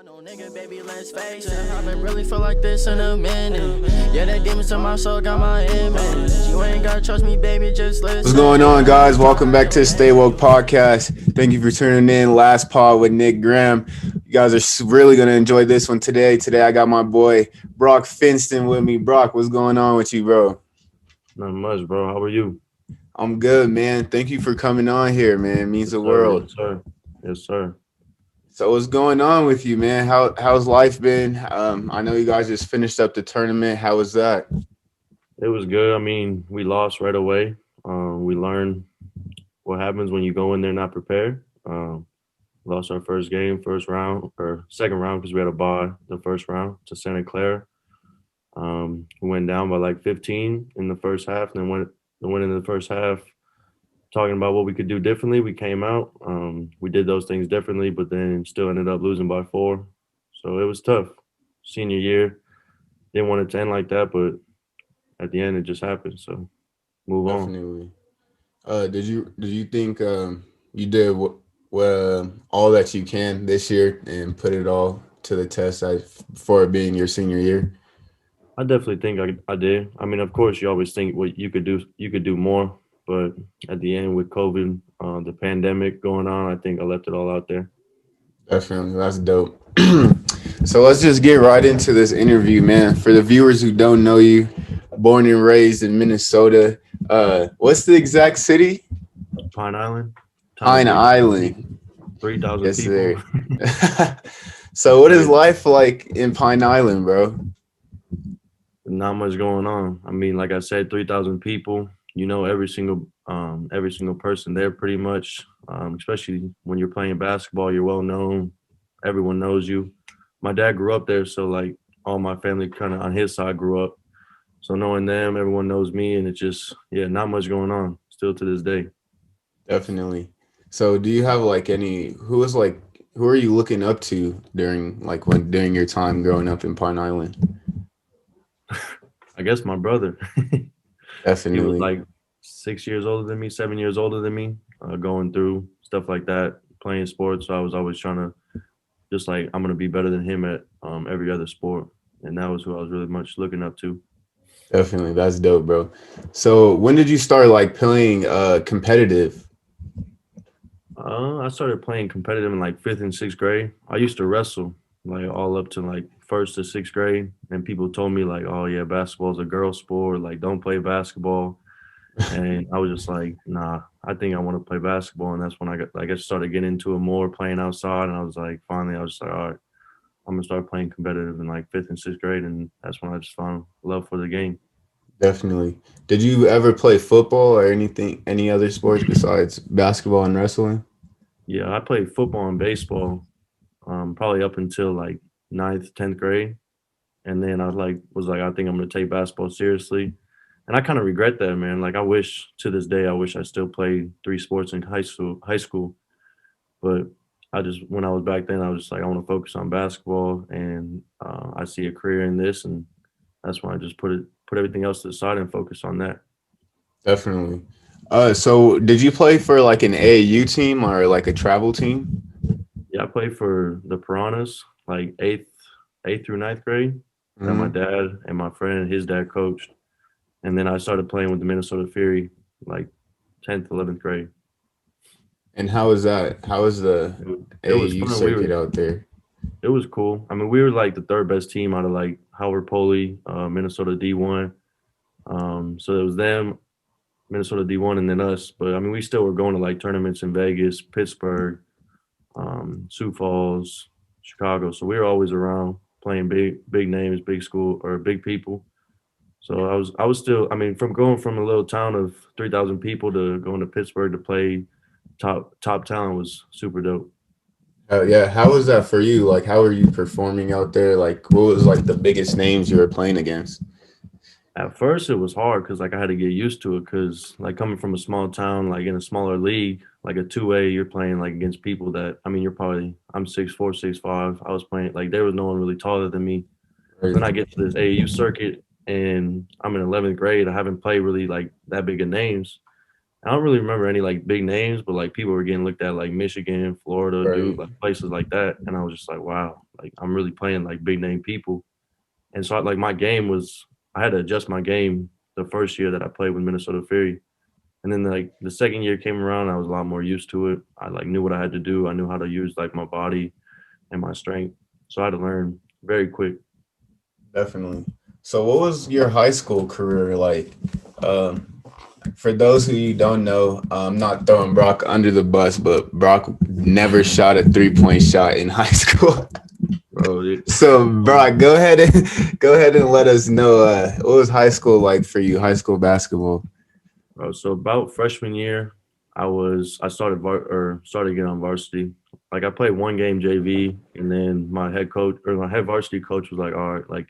No nigga, baby, let's face it. I've been really feel like this in a minute. Yeah, that demons in my soul got my image. You ain't gotta trust me, baby, just listen. What's going on, guys? Welcome back to the Stay Woke podcast. Thank you for tuning in. Last pod with Nick Graham. You guys are really going to enjoy this one today. Today, I got my boy Broc Finstuen with me. Broc, what's going on with you, bro? Not much, bro. How are you? I'm good, man. Thank you for coming on here, man. It means the world. Yes, sir. Yes, sir. So what's going on with you, man? How's life been? I know you guys just finished up the tournament. How was that? It was good. I mean, we lost right away. We learned what happens when you go in there not prepared. Lost our first game, first round or second round because we had a bye the first round to Santa Clara. We went down by like 15 in the first half, and then went into the first half talking about what we could do differently. We came out. We did those things differently, but then still ended up losing by 4. So it was tough. Senior year, didn't want it to end like that, but at the end it just happened. So move on. Definitely. Did you think you did all that you can this year and put it all to the test for it being your senior year? I definitely think I did. I mean, of course, you always think what you could do more, but at the end with COVID, the pandemic going on, I think I left it all out there. Definitely, that's dope. So let's just get right into this interview, man. For the viewers who don't know you, born and raised in Minnesota, what's the exact city? Pine Island. Pine Island. 3,000 Yes, people. sir. So what is life like in Pine Island, bro? Not much going on. I mean, like I said, 3,000 people. You know, every single person there, pretty much. Especially when you're playing basketball, you're well known. Everyone knows you. My dad grew up there, so like all my family kind of on his side grew up. So knowing them, everyone knows me, and it's just not much going on still to this day. Definitely. So do you have like who are you looking up to during your time growing up in Pine Island? I guess my brother. He Definitely. was like 6 years older than me, 7 years older than me, going through stuff like that, playing sports. So I was always trying to just like, I'm going to be better than him at every other sport. And that was who I was really much looking up to. Definitely. That's dope, bro. So when did you start like playing competitive? I started playing competitive in like 5th and 6th grade. I used to wrestle like all up to like 1st to 6th grade. And people told me like, oh yeah, basketball is a girl sport. Like don't play basketball. And I was just like, nah, I think I want to play basketball. And that's when I started getting into it more, playing outside. And I was like, finally, I was just like, all right, I'm going to start playing competitive in like 5th and 6th grade. And that's when I just found love for the game. Definitely. Did you ever play football or any other sports besides basketball and wrestling? Yeah, I played football and baseball probably up until like 9th, 10th grade. And then I was like, I think I'm going to take basketball seriously. And I kind of regret that, man. Like I wish I still played 3 sports in high school. But when I was back then, I was just like, I want to focus on basketball, and I see a career in this, and that's when I just put everything else to the side and focus on that. Definitely. So did you play for like an AAU team or like a travel team? Yeah, I played for the Piranhas, like 8th through 9th grade. That my dad and my friend, his dad coached. And then I started playing with the Minnesota Fury, like 10th, 11th grade. And how was that? How was the It was AAU fun. circuit out there? It was cool. I mean, we were like the 3rd best team out of like Howard Poly, Minnesota D1. So it was them, Minnesota D1, and then us. But I mean, we still were going to like tournaments in Vegas, Pittsburgh, Sioux Falls, Chicago. So we were always around playing big names, big school or big people. So I was still, I mean, from going from a little town of 3,000 people to going to Pittsburgh to play top talent was super dope. Yeah, how was that for you? Like, how were you performing out there? Like, what was like the biggest names you were playing against? At first, it was hard because like I had to get used to it because like coming from a small town, like in a smaller league, like a 2A, you're playing like against people that, I mean, I'm 6'4", 6'5". I was playing, like there was no one really taller than me. Right. Then I get to this AAU circuit and I'm in 11th grade. I haven't played really like that big of names. I don't really remember any like big names, but like people were getting looked at like Michigan, Florida, Right. Duke, like places like that. And I was just like, wow, like I'm really playing like big name people. And so like my game was, I had to adjust my game the first year that I played with Minnesota Fury. And then like the second year came around, I was a lot more used to it. I like knew what I had to do. I knew how to use like my body and my strength. So I had to learn very quick. Definitely. So what was your high school career like? For those who you don't know, I'm not throwing Broc under the bus, but Broc never shot a 3-point shot in high school. Bro, So Broc, go ahead and let us know what was high school like for you, high school basketball. so about freshman year, I started getting on varsity. Like I played one game JV, and then my head varsity coach was like, all right, like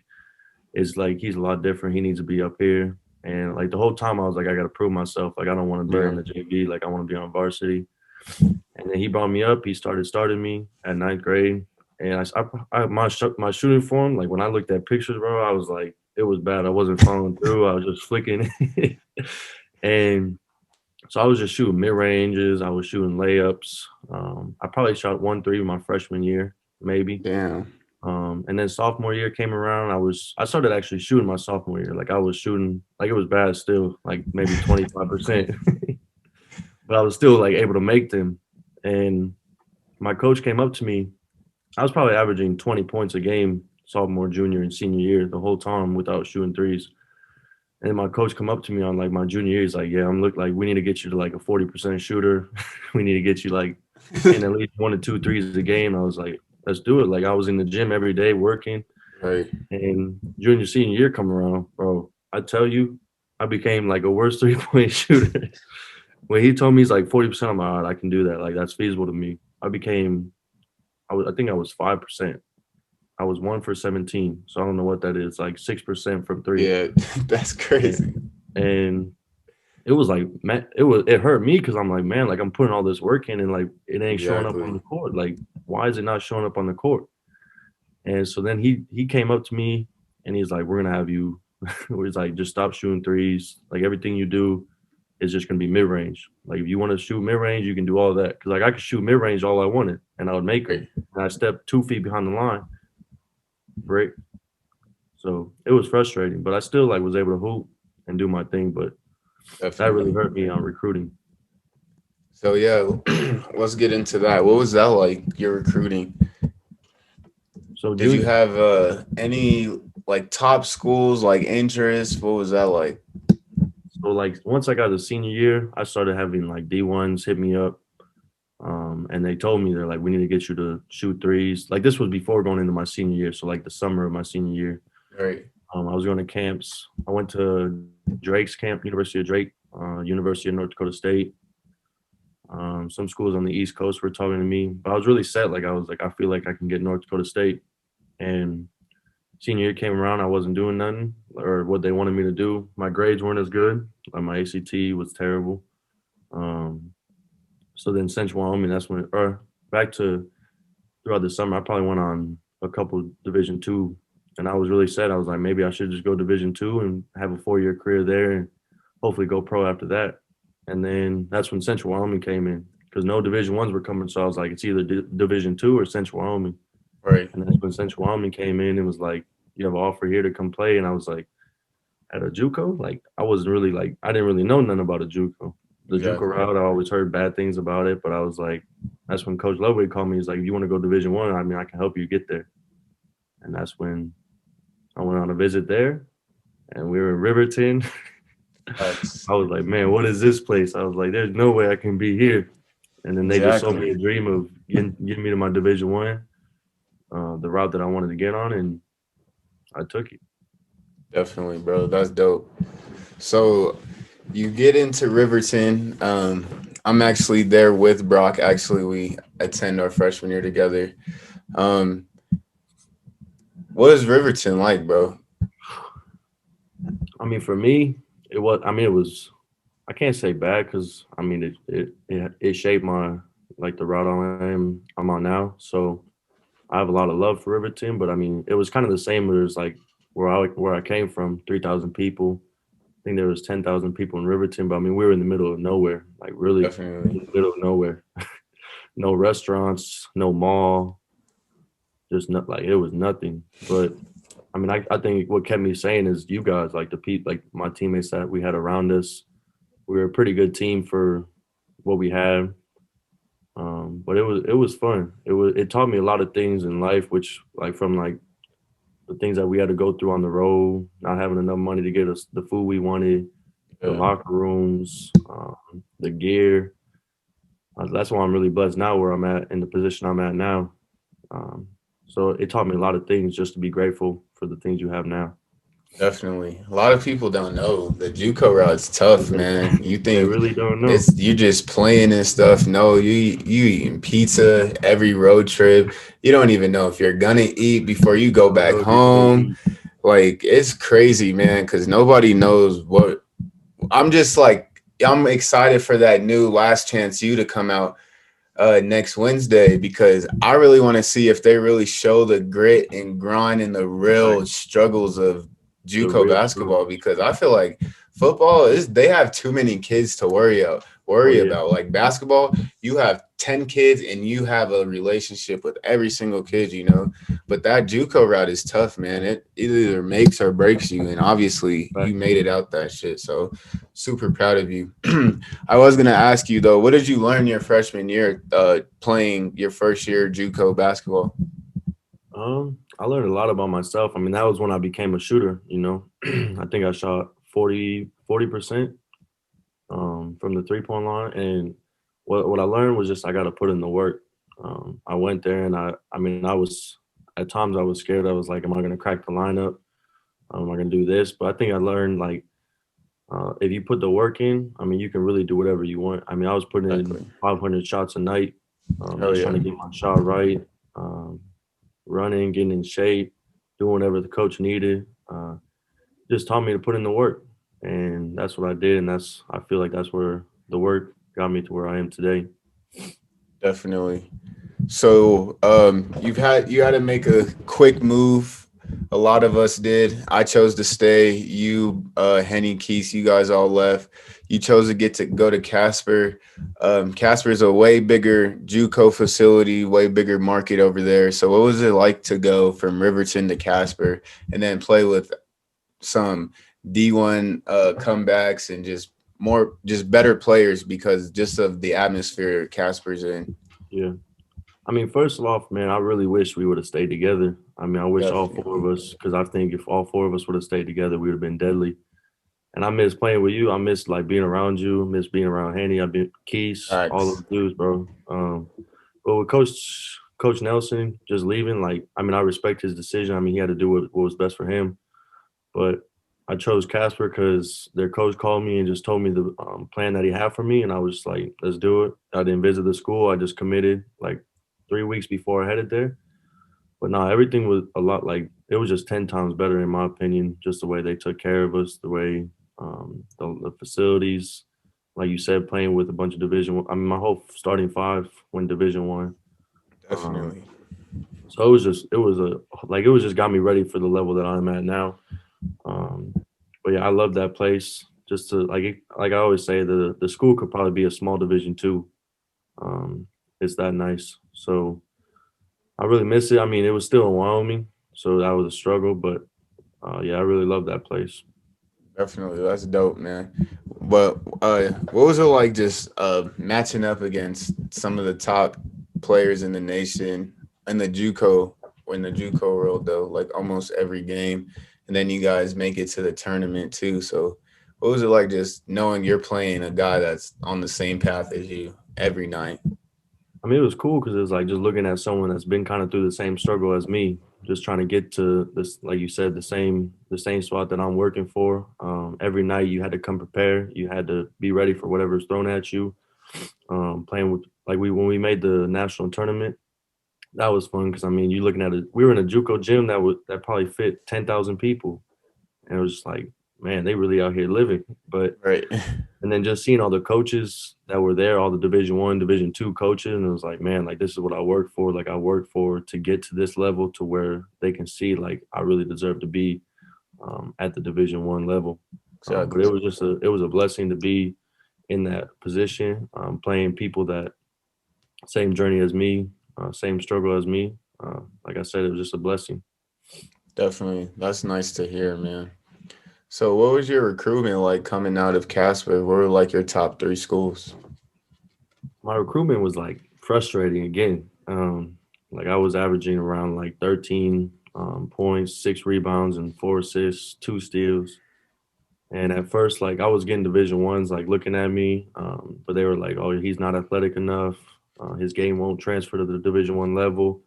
it's like he's a lot different. He needs to be up here. And like the whole time I was like, I got to prove myself. Like I don't want to be on the JV. Like I want to be on varsity. And then he brought me up. He started me at ninth grade. And my shooting form, like when I looked at pictures, bro, I was like, it was bad. I wasn't following through. I was just flicking. And so I was just shooting mid ranges. I was shooting layups. I probably shot 1 3 my freshman year, maybe. Damn. And then sophomore year came around. I started actually shooting my sophomore year. Like I was shooting, like it was bad still, like maybe 25%, but I was still like able to make them. And my coach came up to me. I was probably averaging 20 points a game sophomore, junior, and senior year the whole time without shooting threes. And my coach come up to me on like my junior year. He's like, yeah, we need to get you to like a 40% shooter. We need to get you like in at least 1 to 2 threes a game. I was like, let's do it. Like I was in the gym every day working. Right. And junior, senior year come around, bro, I tell you, I became like a worse 3-point shooter. When he told me he's like 40%, I'm like, all right, I can do that. Like that's feasible to me. I think I was 5%. I was 1 for 17. So I don't know what that is, like 6% from 3. Yeah, that's crazy. And it was like, man, it hurt me because I'm like, man, like I'm putting all this work in and like it ain't showing up on the court. Like, why is it not showing up on the court? And so then he came up to me and he's like, we're gonna have you. He's like, just stop shooting threes. Like everything you do is just gonna be mid range. Like if you want to shoot mid range, you can do all that. Cause like I could shoot mid range all I wanted and I would make it. And I stepped 2 feet behind the line, break. So it was frustrating, but I still like was able to hoop and do my thing. But that really hurt me on recruiting. So yeah, let's get into that. What was that like, your recruiting? So did you have any like top schools, like interest? What was that like? So like once I got to senior year, I started having like D1s hit me up. And they told me, they're like, we need to get you to shoot threes. Like this was before going into my senior year. So like the summer of my senior year. Right. I was going to camps. I went to Drake's camp, University of Drake, University of North Dakota State. Some schools on the East Coast were talking to me, but I was really set. Like I was like, I feel like I can get North Dakota State. And senior year came around, I wasn't doing nothing or what they wanted me to do. My grades weren't as good. Like my ACT was terrible. So then Central Wyoming, that's when, or back to throughout the summer, I probably went on a couple Division II, and I was really set. I was like, maybe I should just go Division II and have a 4-year career there and hopefully go pro after that. And then that's when Central Wyoming came in because no Division I's were coming. So I was like, it's either Division II or Central Wyoming. Right. And that's when Central Wyoming came in and was like, you have an offer here to come play. And I was like, at a JUCO? Like, I wasn't really like, I didn't really know nothing about a JUCO. The JUCO route, I always heard bad things about it, but I was like, that's when Coach Loveway called me. He's like, if you want to go Division I, I mean, I can help you get there. And that's when I went on a visit there, and we were in Riverton. I was like, man, what is this place? I was like, there's no way I can be here. And then they just sold me a dream of getting me to my Division I, the route that I wanted to get on, and I took it. Definitely, bro. That's dope. So you get into Riverton. I'm actually there with Broc. Actually, we attend our freshman year together. What is Riverton like, bro? I mean, for me, it was, I can't say bad because, I mean, it shaped my, like the route I'm on now. So I have a lot of love for Riverton, but I mean, it was kind of the same as like where I came from, 3,000 people. I think there was 10,000 people in Riverton, but I mean, we were in the middle of nowhere, like really in the middle of nowhere. No restaurants, no mall. just not like it was nothing. But I mean, I think what kept me sane is you guys, like the people, like my teammates that we had around us. We were a pretty good team for what we had. But it was fun. It taught me a lot of things in life, which like from like the things that we had to go through on the road, not having enough money to get us the food we wanted, the Yeah. locker rooms, the gear. That's why I'm really blessed now where I'm at in the position I'm at now. Um, so it taught me a lot of things just to be grateful for the things you have now. Definitely. A lot of people don't know the JUCO route's tough, man. You They think really don't know. it's you just playing and stuff. No, you eating pizza every road trip. You don't even know if you're gonna eat before you go back Bro, you go home. eat. Like it's crazy, man, because nobody knows what I'm just like I'm excited for that new Last Chance U to come out next Wednesday because I really want to see if they really show the grit and grind and the Like real struggles of the JUCO real basketball struggles. because I feel like football is they have too many kids to Oh worry yeah. about. Like basketball, you have 10 kids and you have a relationship with every single kid, you know. But that JUCO route is tough, man. It either makes or breaks you, and obviously you Facts. made it out that shit. So super proud of you. I was gonna ask you though, what did you learn your freshman year playing your first year JUCO basketball? I learned a lot about myself. I mean, that was when I became a shooter, you know. I think I shot 40% from the 3-point line. And what I learned was just I got to put in the work. I went there and I mean, at times I was scared. I was like, am I going to crack the lineup? Am I going to do this? But I think I learned like if you put the work in, I mean, you can really do whatever you want. I mean, I was putting in Exactly. 500 shots a night, Hell just yeah. trying to get my shot right, running, getting in shape, doing whatever the coach needed. Just taught me to put in the work, and that's what I did. And I feel like that's where the work got me to where I am today. Definitely. So you had to make a quick move. A lot of us did. I chose to stay. You, Henny, Keese, you guys all left. You chose to go to Casper. Casper is a way bigger JUCO facility, way bigger market over there. So what was it like to go from Riverton to Casper and then play with some D1 comebacks and just better players because just of the atmosphere Casper's in? Yeah. I mean, first off, man, I really wish we would have stayed together. I mean, I wish all four of Definitely. us, because I think if all four of us would have stayed together, we would have been deadly. And I miss playing with you. I miss like being around you. I miss being around Hanny. I've been Keys, all Facts. those dudes, bro. But with Coach Nelson just leaving, like I mean, I respect his decision. I mean, he had to do what was best for him. But I chose Casper because their coach called me and just told me the plan that he had for me, and I was just like, let's do it. I didn't visit the school. I just committed like 3 weeks before I headed there. But no, everything was a lot like it was just 10 times better in my opinion. Just the way they took care of us, the way the facilities, like you said, playing with a bunch of Division One. I mean, my whole starting five went Division One. Um, Definitely. so it was just got me ready for the level that I'm at now. Um, but yeah, I love that place. Just to like I always say, the school could probably be a small Division 2. Um, it's that nice. So I really miss it. I mean, it was still in Wyoming, so that was a struggle. But yeah, I really love that place. Definitely. That's dope, man. But what was it like just matching up against some of the top players in the nation in the JUCO world though, like almost every game. And then you guys make it to the tournament too. So what was it like just knowing you're playing a guy that's on the same path as you every night? I mean, it was cool because it was like just looking at someone that's been kind of through the same struggle as me, just trying to get to this, like you said, the same spot that I'm working for. Every night you had to come prepared. You had to be ready for whatever's thrown at you. Playing with like when we made the national tournament, that was fun because I mean, you looking at it. We were in a JUCO gym that probably fit 10,000 people, and it was just like, man, they really out here living. But Right. and then just seeing all the coaches that were there, all the Division 1, Division 2 coaches, and it was like, man, like this is what I work for. Like I work for to get to this level to where they can see like I really deserve to be at the Division 1 level. But Exactly. it was a blessing to be in that position, playing people that same journey as me, same struggle as me. like I said, it was just a blessing. Definitely. That's nice to hear, man. So what was your recruitment like coming out of Casper? What were like your top 3 schools? My recruitment was like frustrating again. Like I was averaging around like 13 points, 6 rebounds, and 4 assists, 2 steals. And at first, like I was getting Division 1s like looking at me, but they were like, "Oh, he's not athletic enough. His game won't transfer to the Division 1 level."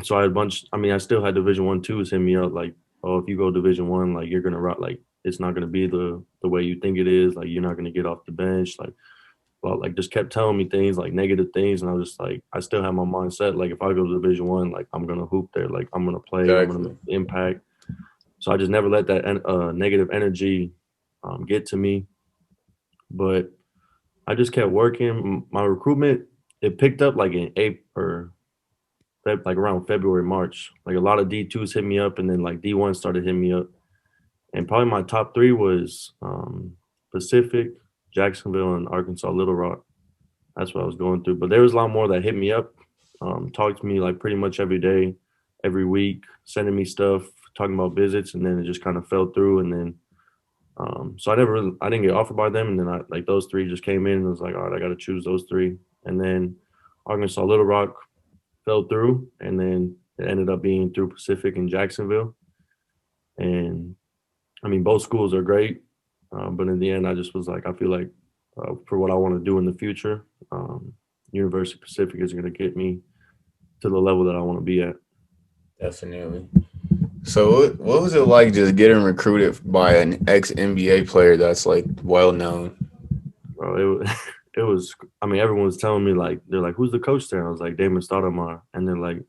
So I had a bunch. I mean, I still had Division 1 twos hit me up like, "Oh, if you go Division 1, like you're gonna rock. Like it's not gonna be the way you think it is. Like you're not gonna get off the bench. Like well, like just kept telling me things like negative things, and I was just like, I still have my mindset like if I go to Division 1, like I'm gonna hoop there. Like I'm gonna play. I'm gonna make Exactly. an impact. So I just never let that negative energy get to me. But I just kept working. My recruitment it picked up like in April or like around February, March. Like a lot of D2s hit me up, and then like D1 started hitting me up. And probably my top three was Pacific, Jacksonville, and Arkansas Little Rock. That's what I was going through. But there was a lot more that hit me up, talked to me like pretty much every day, every week, sending me stuff, talking about visits, and then it just kind of fell through. And then so I didn't get offered by them, and then I like those three just came in, and I was like, all right, I got to choose those three. And then Arkansas Little Rock fell through, and then it ended up being through Pacific and Jacksonville. And I mean, both schools are great, but in the end, I just was like, I feel like for what I want to do in the future, University Pacific is going to get me to the level that I want to be at. Definitely. So what was it like just getting recruited by an ex NBA player that's like well known? Bro, it was. I mean, everyone was telling me like they're like, "Who's the coach there?" I was like, "Damian Stoudemire," and they're like,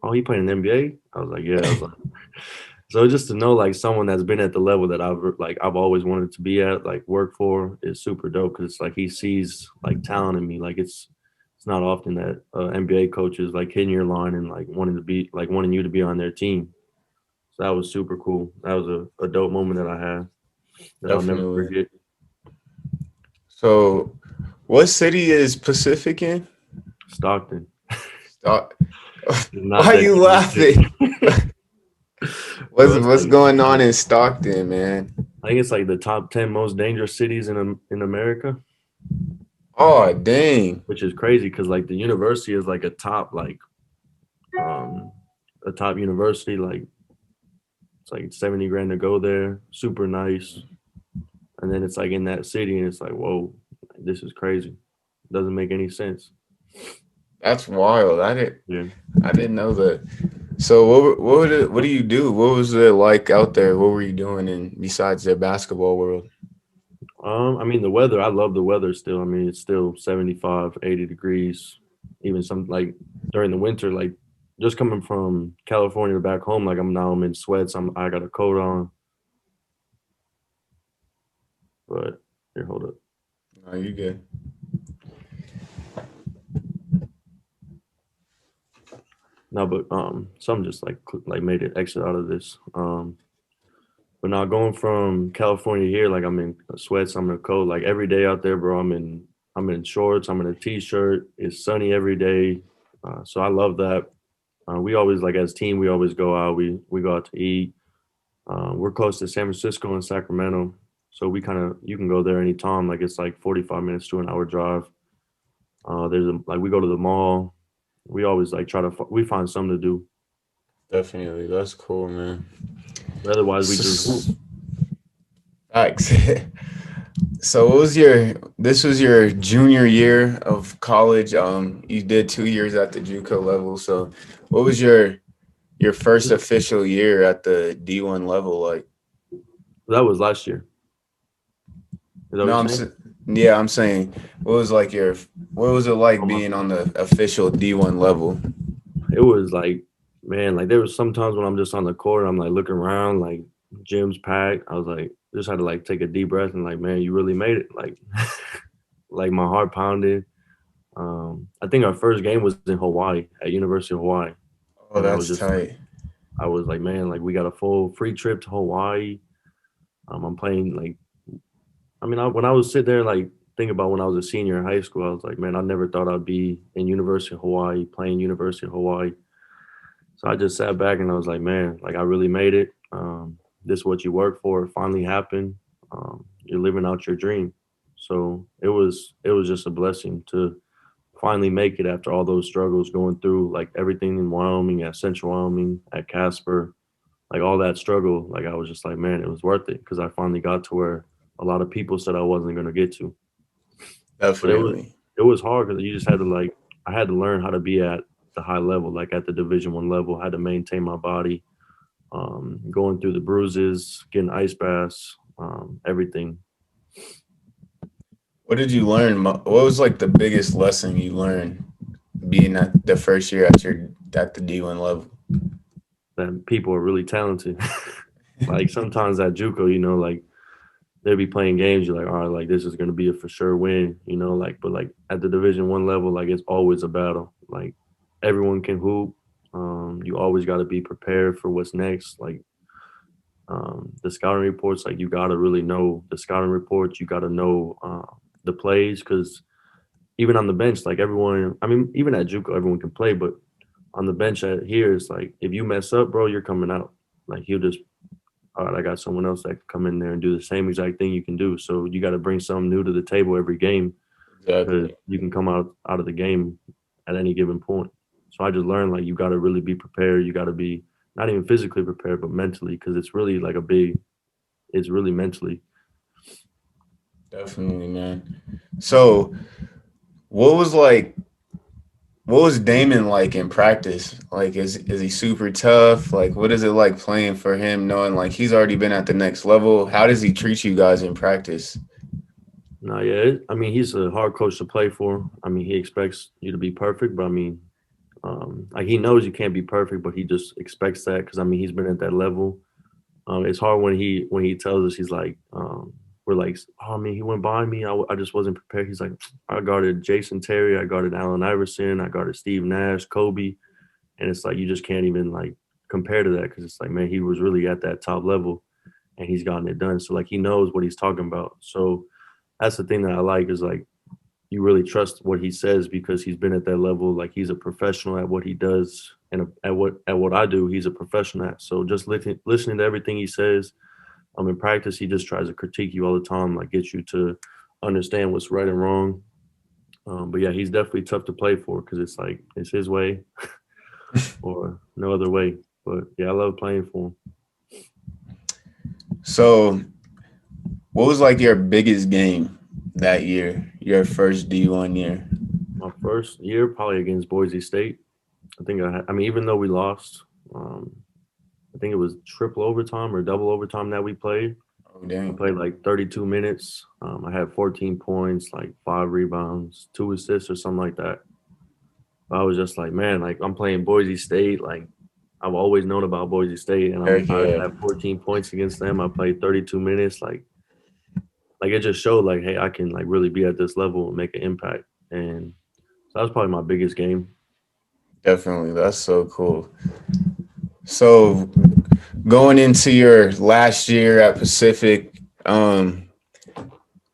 "Oh, he playing in the NBA?" I was like, "Yeah." I was like, so just to know like someone that's been at the level that I've always wanted to be at, like work for, is super dope because it's like he sees like talent in me. Like it's not often that NBA coaches like hitting your line and like wanting you to be on their team. So that was super cool. That was a dope moment that I had that I'll never Definitely. forget. So what city is Pacific in? Stockton. Stop. It's Why not are that you dangerous city. laughing? Bro, it's What's like going on in Stockton, man? I think it's like the top 10 most dangerous cities in America, Oh, dang. which is crazy because like the university is like um a top university. Like it's like 70 grand to go there, super nice. And then it's like in that city, and it's like, whoa, this is crazy. Doesn't make any sense. That's wild. Yeah. I didn't know that. So what do you do? What was it like out there? What were you doing in besides the basketball world? I mean, the weather, I love the weather still. I mean, it's still 75, 80 degrees, even some like during the winter, like just coming from California back home, like I'm in sweats. I got a coat on, but here, hold up. No, you good. No, but some just like made an exit out of this. But now going from California here, like I'm in sweats, I'm in a coat, like every day out there, bro. I'm in shorts, I'm in a t-shirt. It's sunny every day, so I love that. We always like as a team, we always go out. We go out to eat. We're close to San Francisco and Sacramento, so we kind of you can go there anytime. Like it's like 45 minutes to an hour drive. Like we go to the mall. We always like we find something to do. Definitely. That's cool, man. But otherwise, we just hoop. Thanks. So this was your junior year of college. You did 2 years at the JUCO level. So what was your first official year at the D1 level like? That was last year. Is that what No, you're saying? yeah, I'm saying what was it like Oh, my being on the official D1 level? It was like, man, like there was sometimes when I'm just on the court, I'm like looking around, like gym's packed. I was like, just had to like take a deep breath and like, man, you really made it. Like, like my heart pounded. I think our first game was in Hawaii at University of Hawaii, Oh, and I was that's just like, tight. I was like, man, like we got a full free trip to Hawaii. I'm playing like, I mean, when I was sitting there like thinking about when I was a senior in high school, I was like, man, I never thought I'd be in University of Hawaii playing University of Hawaii. So I just sat back and I was like, man, like I really made it. This is what you worked for. It finally happened. You're living out your dream. So it was just a blessing to finally make it after all those struggles going through like everything in Wyoming, at Central Wyoming, at Casper, like all that struggle. Like I was just like, man, it was worth it because I finally got to where a lot of people said I wasn't going to get to. But Definitely. it was hard because you just had to like I had to learn how to be at the high level, like at the Division 1 level. I had to maintain my body, going through the bruises, getting ice baths, everything. What did you learn? What was like the biggest lesson you learned being at the first year at the D1 level? That people are really talented. Like sometimes at JUCO, like they'll be playing games. You're like, all right, like this is gonna be a for sure win, like. But like at the Division 1 level, like it's always a battle. Like everyone can hoop. You always got to be prepared for what's next. Like the scouting reports, like you got to really know the scouting reports. You got to know the plays because even on the bench, like everyone, I mean, even at JUCO, everyone can play, but on the bench at here, it's like if you mess up, bro, you're coming out. Like he'll just, all right, I got someone else that can come in there and do the same exact thing you can do. So you got to bring something new to the table every game because Exactly. you can come out of the game at any given point. So I just learned like you got to really be prepared. You got to be not even physically prepared, but mentally because it's really like it's really mentally. Definitely, man. So, what was like what was Damon like in practice? Like is he super tough? Like what is it like playing for him knowing like he's already been at the next level? How does he treat you guys in practice? No, yeah, I mean he's a hard coach to play for. I mean he expects you to be perfect, but I mean like he knows you can't be perfect, but he just expects that because I mean he's been at that level. It's hard when he tells us he's like, we're like, oh, I mean, he went by me. I just wasn't prepared. He's like, I guarded Jason Terry, I guarded Allen Iverson, I guarded Steve Nash, Kobe, and it's like you just can't even like compare to that because it's like, man, he was really at that top level and he's gotten it done. So like he knows what he's talking about. So that's the thing that I like is like you really trust what he says because he's been at that level. Like he's a professional at what he does, and at what I do, he's a professional at. So just listening to everything he says. In practice, he just tries to critique you all the time, like get you to understand what's right and wrong. But yeah, he's definitely tough to play for because it's like it's his way or no other way. But yeah, I love playing for him. So, what was like your biggest game that year? Your first D1 year? My first year, probably against Boise State. I think I mean, even though we lost, I think it was triple overtime or double overtime that we played. Oh I dang. played like 32 minutes. I had 14 points, like 5 rebounds, 2 assists, or something like that. But I was just like, man, like I'm playing Boise State. Like I've always known about Boise State, and Heck I yeah. had 14 points against them. I played 32 minutes. Like it just showed like, hey, I can like really be at this level and make an impact. And so that was probably my biggest game. Definitely. That's so cool. So, going into your last year at Pacific, what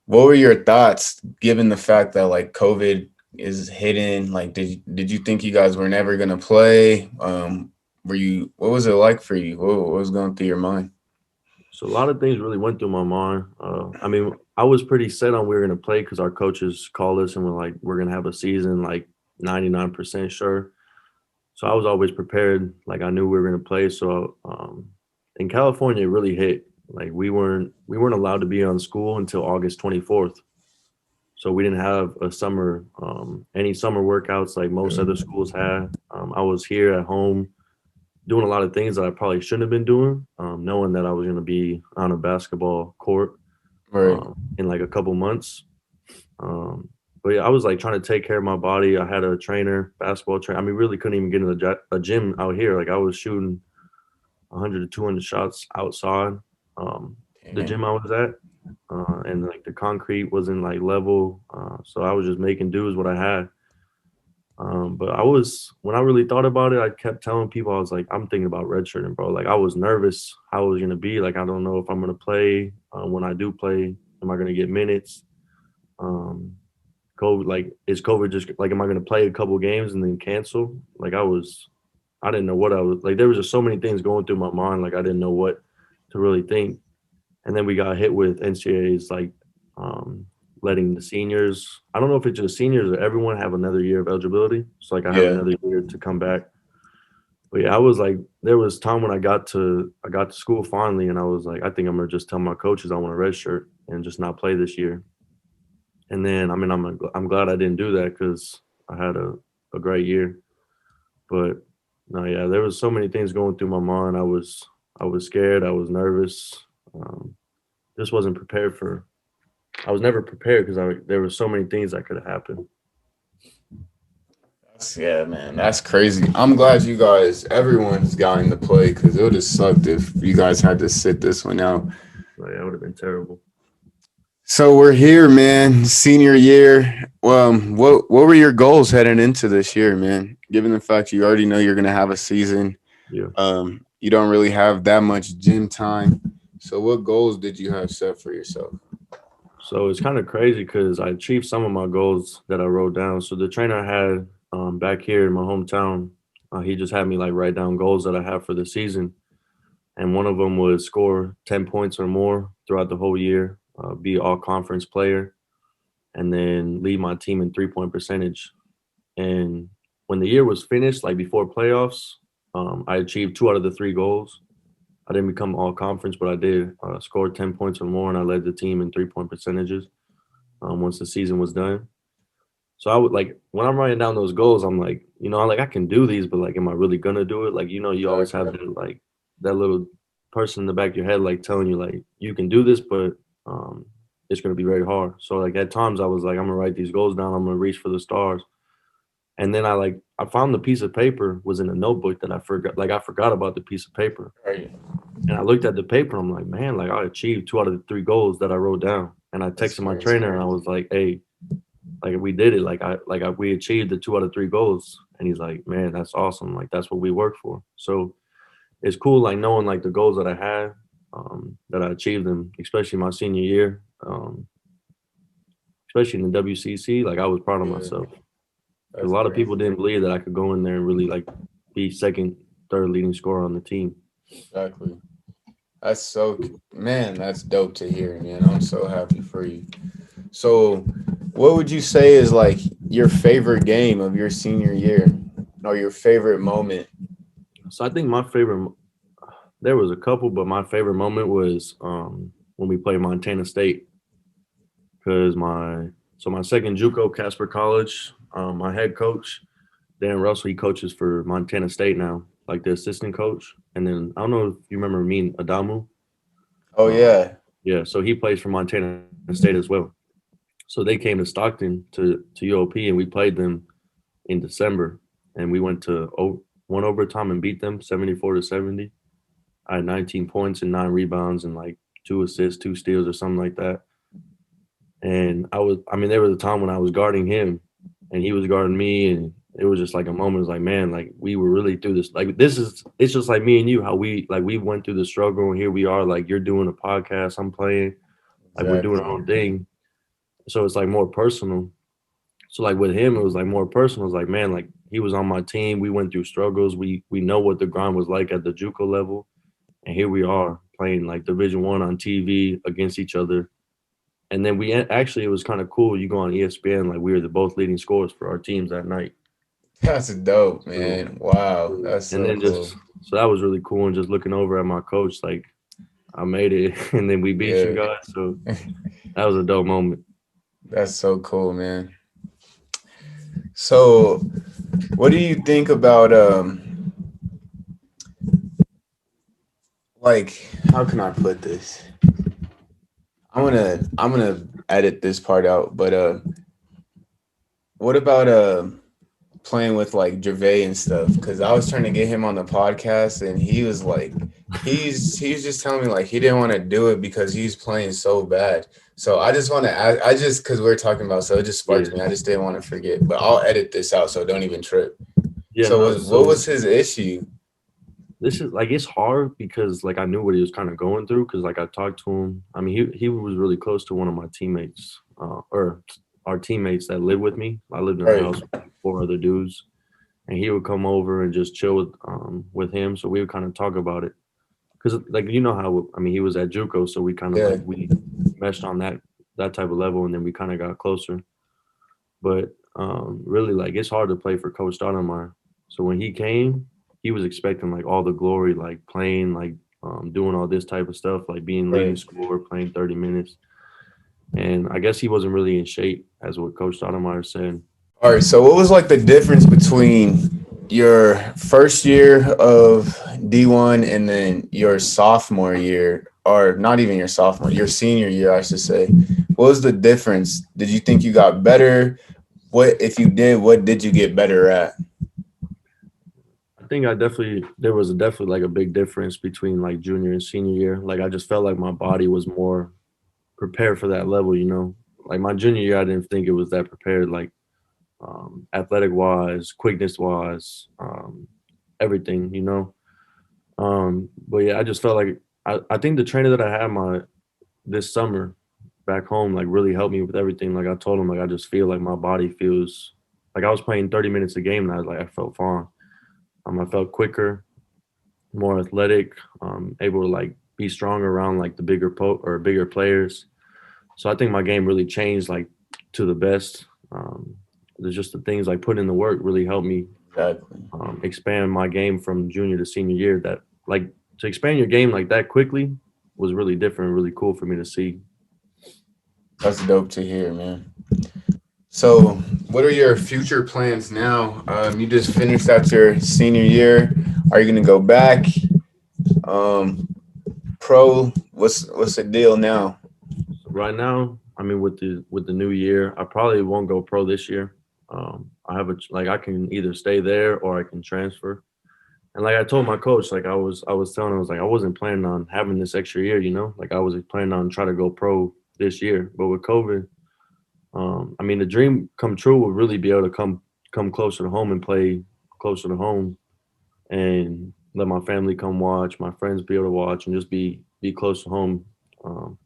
were your thoughts given the fact that like COVID is hidden? Like, did you think you guys were never gonna play? What was it like for you? What was going through your mind? So a lot of things really went through my mind. I mean, I was pretty set on we were going to play because our coaches called us and were like, we're going to have a season like 99% sure. So I was always prepared. Like I knew we were going to play. So in California, it really hit. Like we weren't allowed to be on school until August 24th. So we didn't have any summer workouts like most other schools had. I was here at home doing a lot of things that I probably shouldn't have been doing, knowing that I was going to be on a basketball court Right. in like a couple months. But yeah, I was like trying to take care of my body. I had a trainer, basketball trainer. I mean, really couldn't even get in a gym out here. Like I was shooting 100 to 200 shots outside the Damn. gym I was at, and like the concrete wasn't like level, so I was just making do with what I had. But when I really thought about it, I kept telling people, I was like, I'm thinking about redshirting, bro. Like I was nervous how it was gonna be. Like I don't know if I'm gonna play. When I do play, am I gonna get minutes? Um, COVID, like is COVID just like, am I gonna play a couple games and then cancel? Like I was I didn't know what I was like. There was just so many things going through my mind. Like I didn't know what to really think. And then we got hit with NCAA's like letting the seniors. I don't know if it's just seniors or everyone have another year of eligibility. So like I have Yeah. another year to come back. But yeah, I was like, there was time when I got to school finally, and I was like, I think I'm gonna just tell my coaches I want a red shirt and just not play this year. And then I mean, I'm glad I didn't do that because I had a great year. But no, yeah, there was so many things going through my mind. I was scared. I was nervous. Um, just wasn't prepared for. I was never prepared because there were so many things that could have happened. Yeah, man, that's crazy. I'm glad you guys, everyone's gotten to play because it would have sucked if you guys had to sit this one out. Like that would have been terrible. So we're here, man. Senior year. What were your goals heading into this year, man? Given the fact you already know you're gonna have a season, Yeah. you don't really have that much gym time. So what goals did you have set for yourself? So it's kind of crazy because I achieved some of my goals that I wrote down. So the trainer I had back here in my hometown, he just had me like write down goals that I have for the season. And one of them was score 10 points or more throughout the whole year, be all conference player, and then lead my team in 3-point percentage. And when the year was finished, like before playoffs, I achieved 2 out of the 3 goals. I didn't become all conference, but I did score 10 points or more, and I led the team in 3-point percentages once the season was done. So I would like when I'm writing down those goals, I'm like, I can do these, but like, am I really gonna do it? Like, you always have that little person in the back of your head, like telling you like you can do this, but it's gonna be very hard. So like at times I was like, I'm gonna write these goals down. I'm gonna reach for the stars. And then I found the piece of paper was in a notebook that I forgot. Like I forgot about the piece of paper. Right. And I looked at the paper. I'm like, man, like I achieved 2 out of the 3 goals that I wrote down. And I texted my trainer and I was like, hey, like we did it. We achieved the 2 out of 3 goals. And he's like, man, that's awesome. Like that's what we work for. So it's cool, like knowing like the goals that I had, that I achieved them, especially my senior year, especially in the WCC. Like I was proud of myself. A lot of people didn't believe that I could go in there and really like be second, third leading scorer on the team. Exactly. That's that's dope to hear, man. I'm so happy for you. So what would you say is like your favorite game of your senior year or your favorite moment? So I think there was a couple, but my favorite moment was when we played Montana State. Because my second JUCO, Casper College, my head coach, Dan Russell, he coaches for Montana State now, like the assistant coach. And then I don't know if you remember me and Adamu. Oh, yeah. Yeah, so he plays for Montana State as well. So they came to Stockton to UOP, and we played them in December. And we went to one overtime and beat them 74-70. I had 19 points and 9 rebounds and like 2 assists, 2 steals or something like that. And there was a time when I was guarding him and he was guarding me, and it was just like a moment. It was like, man, like we were really through this. Like it's just like me and you, how we went through the struggle, and here we are, like you're doing a podcast, I'm playing, like we're doing our own thing. So it's like more personal. So like with him, it was like more personal. It was like, man, like he was on my team. We went through struggles. We know what the grind was like at the JUCO level. And here we are playing like Division I on TV against each other. And then it was kind of cool. You go on ESPN, like we were the both leading scorers for our teams that night. That's dope, man. Wow. That's so cool. So that was really cool. And just looking over at my coach, like I made it and then we beat you guys. So that was a dope moment. That's so cool, man. So what do you think about like, how can I put this? I'm gonna edit this part out, but what about playing with like Gervais and stuff? Because I was trying to get him on the podcast, and he was like, he's just telling me like he didn't want to do it because he's playing so bad. So I just want to ask, because we're talking about, so it just sparked me. I just didn't want to forget, but I'll edit this out, so don't even trip. Yeah. So what was his issue? This is like, it's hard because like I knew what he was kind of going through, because like I talked to him. I mean, he was really close to one of my teammates, or our teammates that lived with me. I lived in the house with 4 other dudes, and he would come over and just chill with him. So we would kind of talk about it because like you know how I mean he was at JUCO, so we kind of Yeah. like we meshed on that type of level, and then we kind of got closer. But really, like it's hard to play for Coach Stoudemire. So when he came, he was expecting like all the glory, like playing, like doing all this type of stuff, like being leading Right. scorer, playing 30 minutes. And I guess he wasn't really in shape, as what Coach Stoudemire said. All right. So, what was like the difference between your first year of D1 and then your sophomore year, or not even your sophomore, your senior year, I should say? What was the difference? Did you think you got better? What, if you did, what did you get better at? I think there was definitely like a big difference between like junior and senior year. Like I just felt like my body was more prepared for that level, you know. Like my junior year, I didn't think it was that prepared, like athletic wise, quickness wise, everything, you know. But yeah, I just felt like I think the trainer that I had this summer back home like really helped me with everything. Like I told him like I just feel like my body feels like I was playing 30 minutes a game and I felt fine. I felt quicker, more athletic, able to like be stronger around like the bigger players. So I think my game really changed like to the best. There's just the things like putting in the work really helped me Exactly. expand my game from junior to senior year. That like to expand your game like that quickly was really different, really cool for me to see. That's dope to hear, man. So, what are your future plans now? You just finished out your senior year. Are you going to go back? Um, Pro, what's the deal now? So right now, I mean, with the new year, I probably won't go pro this year. I have like I can either stay there or I can transfer. And like I told my coach, like I was telling him, I was like I wasn't planning on having this extra year, you know, like I was planning on trying to go pro this year. But with COVID, I mean, the dream come true would really be able to come closer to home and play closer to home and let my family come watch, my friends be able to watch, and just be close to home. Um,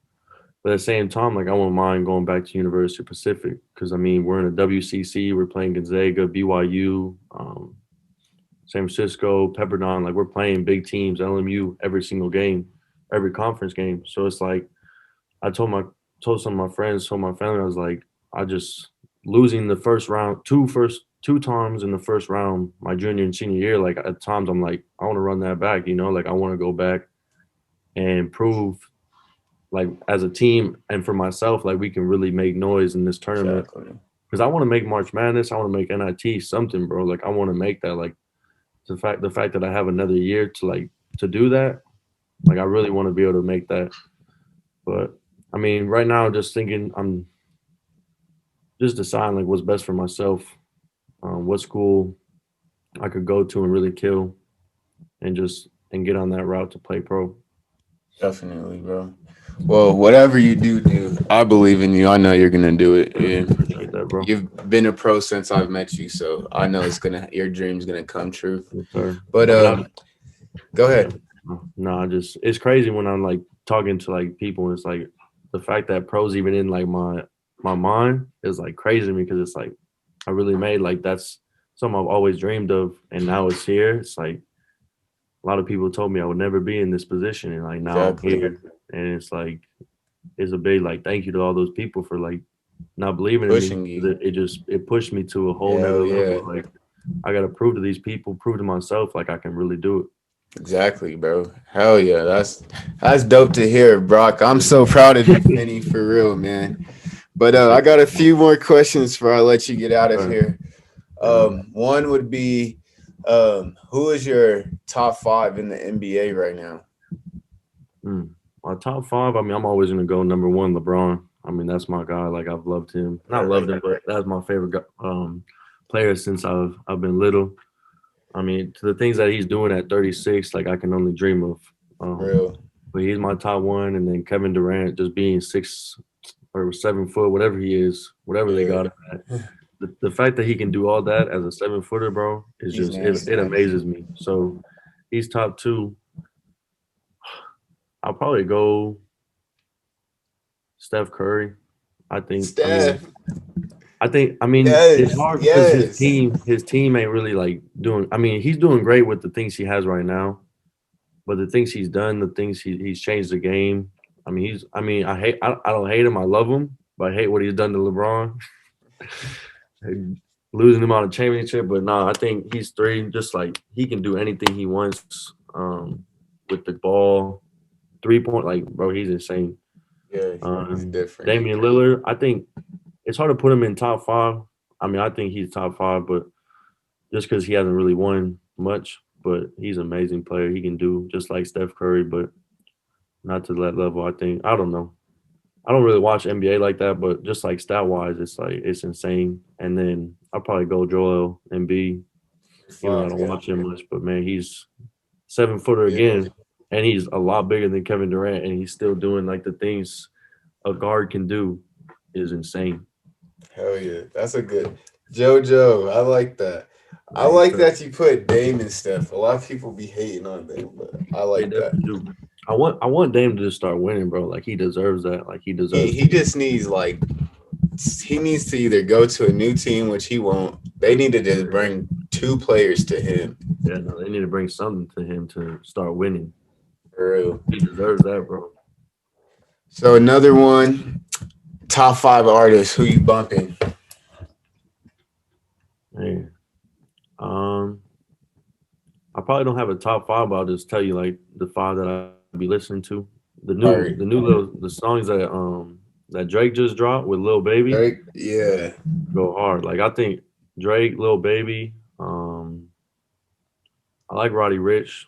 but at the same time, like I wouldn't mind going back to University of Pacific because I mean we're in a WCC, we're playing Gonzaga, BYU, San Francisco, Pepperdine. Like we're playing big teams, LMU every single game, every conference game. So it's like I told some of my friends, told my family, I was like, I just losing the first round, two times in the first round, my junior and senior year. Like at times, I'm like, I want to run that back. You know, like I want to go back and prove, like as a team and for myself, like we can really make noise in this tournament. Exactly. Because I want to make March Madness, I want to make NIT something, bro. Like I want to make that. Like the fact that I have another year to do that. Like I really want to be able to make that. But I mean, right now, just thinking, I'm just deciding like what's best for myself, what school I could go to and really kill, and get on that route to play pro. Definitely, bro. Well, whatever you do, I believe in you. I know you're gonna do it. And Appreciate that, bro. you've been a pro since I've met you, so I know your dream's gonna come true. Yes, sir. But I mean, go ahead. no, just it's crazy when I'm like talking to like people, and it's like the fact that pro's even in like my mind is like crazy to me because it's like I really made like that's something I've always dreamed of, and now it's here. It's like a lot of people told me I would never be in this position, and like now I'm Exactly. here, and it's like it's a big like thank you to all those people for like not believing in me. Pushing you. It pushed me to a whole Hell nother yeah. level. Like I got to prove to these people, prove to myself, like I can really do it. Exactly, bro. Hell yeah. That's dope to hear, Brock. I'm so proud of you, Penny, for real, man. But I got a few more questions before I let you get out of here. One would be, who is your top 5 in the NBA right now? My top 5. I mean, I'm always gonna go number 1, LeBron. I mean, that's my guy. Like I've loved him, not loved him, but that's my favorite player since I've been little. I mean, to the things that he's doing at 36, like I can only dream of. Real. But he's my top 1, and then Kevin Durant just being 6 or 7 foot, whatever he is, whatever they got him at. The fact that he can do all that as a 7-footer, bro, is He's just nasty. it amazes me. So he's top 2. I'll probably go Steph Curry. I think. Steph. I mean, it's Yes, hard because yes. his team ain't really like doing. I mean, he's doing great with the things he has right now, but the things he's done, the things he's changed the game. I mean, I don't hate him. I love him, but I hate what he's done to LeBron, losing him on a championship. But no, I think he's three. Just like he can do anything he wants with the ball, 3 point. Like, bro, he's insane. Yeah, he's different. Damian Lillard, I think it's hard to put him in top five. I mean, I think he's top five, but just because he hasn't really won much, but he's an amazing player. He can do just like Steph Curry, but not to that level. I don't know. I don't really watch NBA like that, but just like stat wise, it's insane. And then I'll probably go Joel Embiid, even though I don't watch him much. But man, he's 7-footer again, and he's a lot bigger than Kevin Durant, and he's still doing like the things a guard can do is insane. Hell yeah, that's a good JoJo. I like that. I like that you put Dame and Steph. A lot of people be hating on Dame, but I like that. Do. I want Dame to just start winning, bro. Like he deserves that. Like he deserves. He just needs he needs to either go to a new team, which he won't. They need to just bring 2 players to him. Yeah, no, they need to bring something to him to start winning. For real. He deserves that, bro. So another one, top 5 artists. Who you bumping? Man. I probably don't have a top 5, but I'll just tell you like the 5 that I be listening to. The songs that Drake just dropped with Lil Baby. Drake, yeah. Go hard. Like I think Drake, Lil Baby, I like Roddy Ricch.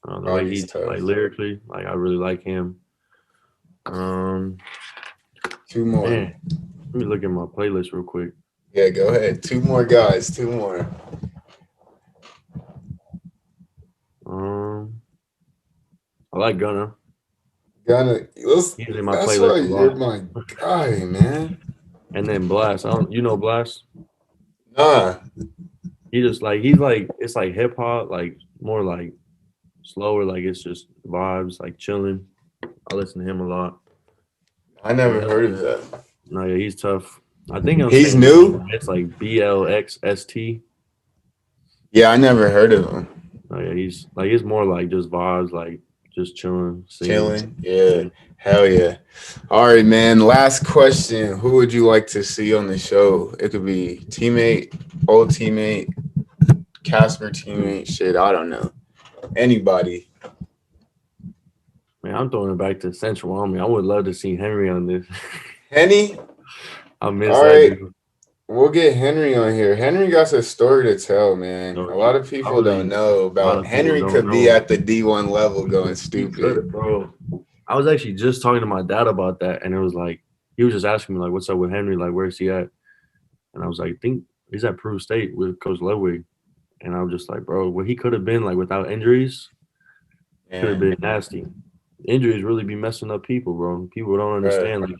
The way he's like lyrically, like I really like him. 2 more. Man, let me look at my playlist real quick. Yeah, go ahead. 2 more guys. 2 more. I like Gunna. He's in my playlist. You're my guy, man. And then Blast. You know Blast? Nah. He's like it's like hip hop, like more like slower, like it's just vibes, like chilling. I listen to him a lot. I never heard of that. No, yeah, he's tough. I think he's new. It's like BLXST. Yeah, I never heard of him. Oh yeah, he's like it's more like just vibes, like just chilling, singing. Chilling. Yeah. Hell yeah. All right, man. Last question. Who would you like to see on the show? It could be teammate, old teammate, Casper teammate. Shit, I don't know. Anybody. Man, I'm throwing it back to Central Army. I would love to see Henry on this. Henny? I miss All that right. dude. We'll get Henry on here. Henry got a story to tell, man. A lot of people don't know about Henry. Could be at the D1 level going stupid. Bro. I was actually just talking to my dad about that, and it was like he was just asking me like, "What's up with Henry? Like, where's he at?" And I was like, "I think he's at Peru State with Coach Ludwig." And I was just like, "Bro, what he could have been like without injuries, could have been nasty. Injuries really be messing up people, bro. People don't understand.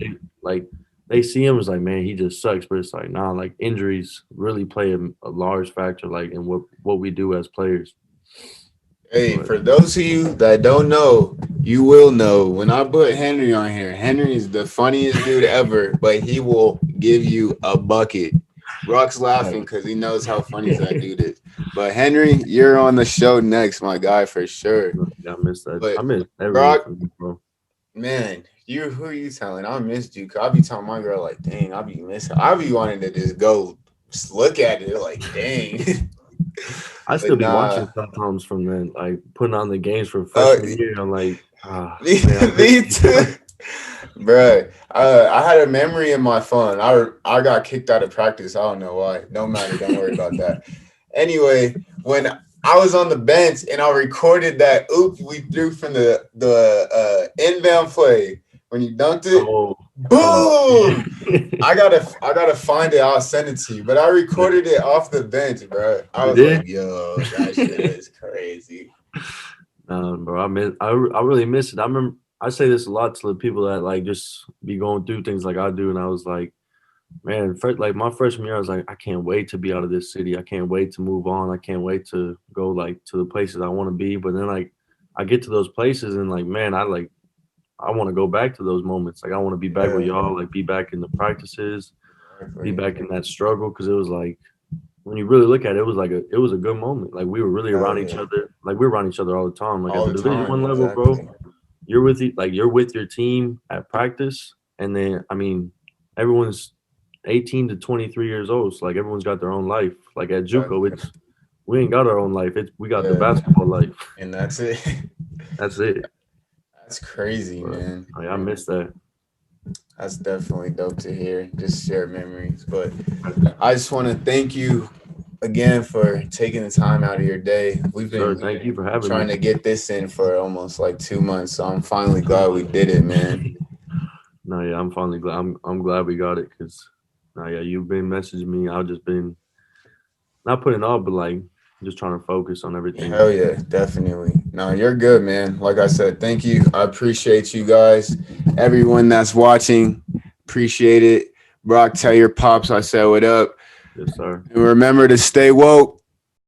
Right. They see him as like, man, he just sucks, but it's like, nah, like injuries really play a large factor, like in what we do as players." Hey, for those of you that don't know, you will know. When I put Henry on here, Henry is the funniest dude ever, but he will give you a bucket. Broc's laughing because he knows how funny that dude is. But Henry, you're on the show next, my guy, for sure. I miss that. But I miss Broc, bro. Man, who are you telling? I missed you. Cause I be telling my girl like, dang, I be missing. I be wanting to just go look at it like, dang. I still be watching sometimes from then, like putting on the games for freshman year. I'm like, me too, bro. I had a memory in my phone. I got kicked out of practice. I don't know why. No matter. Don't worry about that. Anyway, when I was on the bench and I recorded that oop we threw from the inbound play when you dunked it. Oh. Boom! I gotta find it. I'll send it to you. But I recorded it off the bench, bro. I was like, yo, that shit is crazy. Bro, I really miss it. I remember I say this a lot to the people that like just be going through things like I do, and I was like, man, like my freshman year, I was like, I can't wait to be out of this city. I can't wait to move on. I can't wait to go like to the places I want to be. But then like I get to those places and like, man, I want to go back to those moments. Like I want to be back with y'all, like be back in the practices. be back in that struggle, because it was like, when you really look at it, it was a good moment. Like, we were really around each other. Like, we were around each other all the time. Like, All at the the Division time, One level, exactly. bro, you're with your team at practice, and then everyone's 18 to 23 years old. So like, everyone's got their own life. Like at JUCO, we ain't got our own life. We got the basketball life, and that's it. That's it. That's crazy, man. I miss that. That's definitely dope to hear. Just shared memories. But I just want to thank you again for taking the time out of your day. We've been thank you for having trying me. to get this in for almost like 2 months. So I'm finally glad we did it, man. No, yeah, I'm finally glad. I'm glad we got it, because you've been messaging me. I've just been not putting off, but like just trying to focus on everything. Hell yeah, definitely. No, you're good, man. Like I said, thank you. I appreciate you guys. Everyone that's watching, appreciate it. Broc, tell your pops I said what up. Yes, sir. And remember to stay woke.